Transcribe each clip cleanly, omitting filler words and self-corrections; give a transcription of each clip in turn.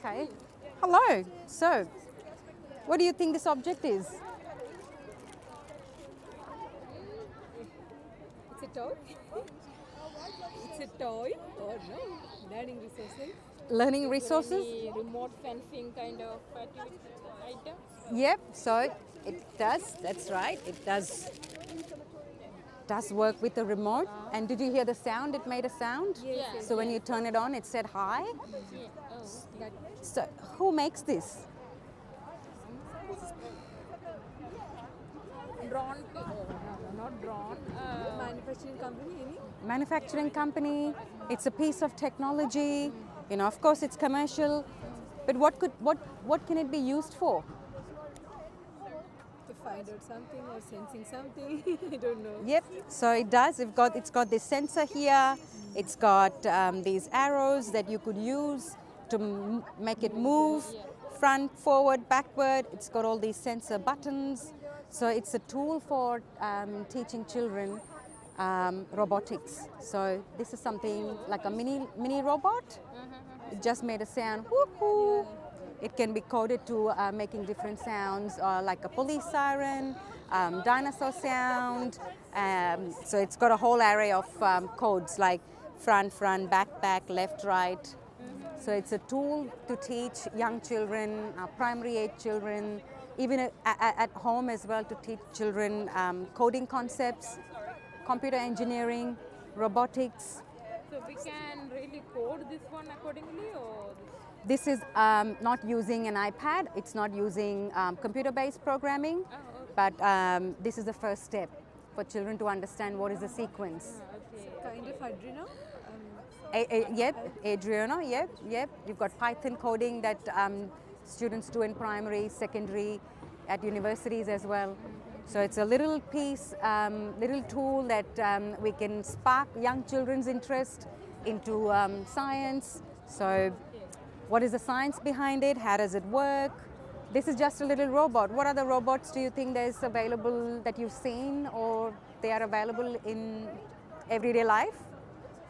Okay. Hello. So, what do you think this object is? It's a toy. It's a toy or no? Learning resources. Learning resources? Any remote fencing kind of item. Yep. So it does. That's right. It does work with the remote. And did you hear the sound? It made a sound. Yes. So when you turn it on, it said hi. Yeah. Oh, that. So who makes this? Drawn. No, not drawn. Manufacturing company. Any? Manufacturing company. It's a piece of technology. You know, of course, it's commercial. But what can it be used for? To find out something or sensing something. I don't know. Yep. So it does. It's got this sensor here. It's got these arrows that you could use to make it move, front, forward, backward. It's got all these sensor buttons. So it's a tool for teaching children robotics. So this is something like a mini robot. It just made a sound. Whoop-hoo. It can be coded to making different sounds, like a police siren, dinosaur sound. So it's got a whole array of codes like front, back, left, right. So it's a tool to teach young children, primary age children, even at home as well, to teach children coding concepts, computer engineering, robotics. So we can really code this one accordingly, or This is not using an iPad. It's not using computer-based programming, but this is the first step for children to understand what is the sequence. kind of Arduino. Yep, Adriano, yep. You've got Python coding that students do in primary, secondary, at universities as well. So it's a little piece, little tool that we can spark young children's interest into science. So what is the science behind it? How does it work? This is just a little robot. What other robots do you think there's available that you've seen, or they are available in everyday life?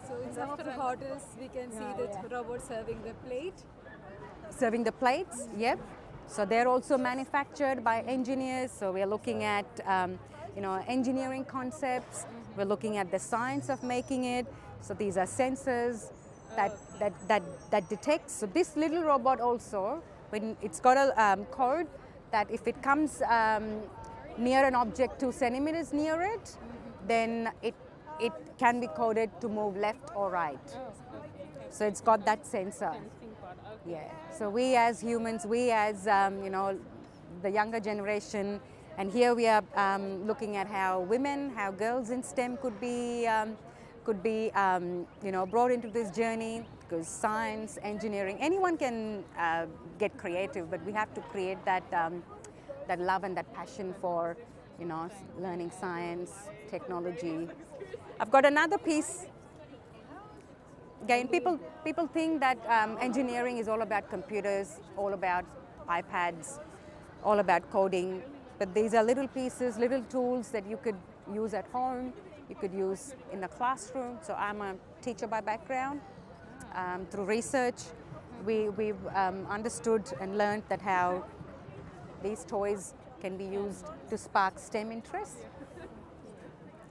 So in some of the hotels, we can see that robot serving the plate. Serving the plates, yep. So they're also manufactured by engineers. So we're looking at engineering concepts. We're looking at the science of making it. So these are sensors that detects. So this little robot also, when it's got a code that if it comes near an object 2 centimeters near it, then it can be coded to move left or right. So it's got that sensor. Yeah. So we as humans, we as the younger generation, and here we are looking at how girls in STEM could be brought into this journey, because science, engineering, anyone can get creative, but we have to create that love and that passion for learning science, technology. I've got another piece. Again, people think that engineering is all about computers, all about iPads, all about coding, but these are little pieces, little tools that you could use at home, you could use in the classroom. So I'm a teacher by background. Through research, we've understood and learned that how these toys can be used to spark STEM interest.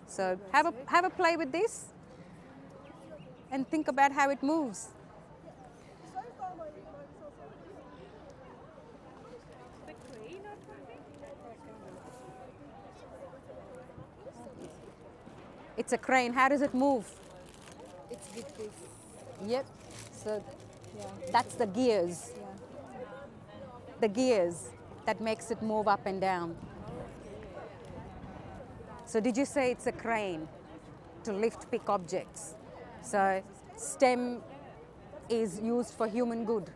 So have a play with this and think about how it moves. It's a crane. How does it move? It's with this. Yep. So that's the gears. Yeah. The gears that makes it move up and down. So did you say it's a crane to lift, pick objects? So STEM is used for human good.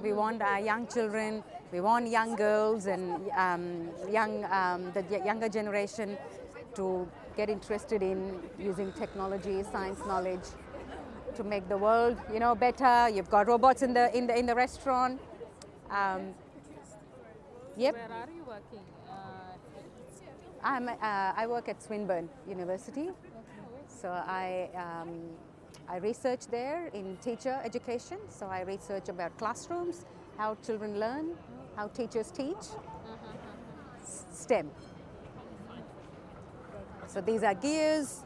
We want our young children, we want young girls and the younger generation to get interested in using technology, science knowledge to make the world, better. You've got robots in the restaurant. Yep. Where are you working? I work at Swinburne University. So I research there in teacher education. So I research about classrooms, how children learn, how teachers teach. STEM. So these are gears.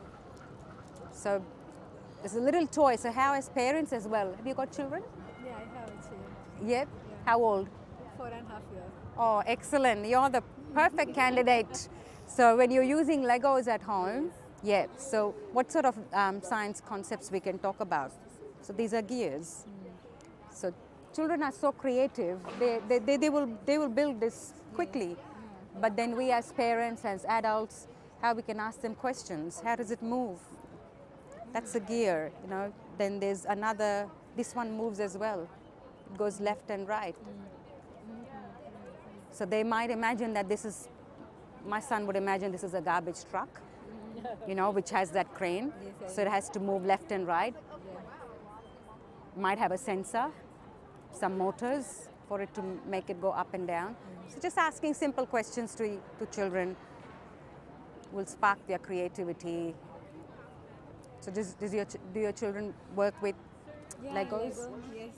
So there's a little toy. So how as parents as well? Have you got children? Yeah, I have a child. Yep. How old? 4.5 years. Oh, excellent. You're the perfect candidate. So when you're using Legos at home, yeah. So what sort of science concepts we can talk about? So these are gears. So children are so creative. They will build this quickly. But then we as parents, as adults, how we can ask them questions. How does it move? That's a gear, you know. Then there's another, this one moves as well. It goes left and right. So they might imagine that this is, my son would imagine this is a garbage truck, you know, which has that crane. So it has to move left and right. Might have a sensor, some motors for it to make it go up and down. So just asking simple questions to children will spark their creativity. So do your children work with Legos? Lego, yes.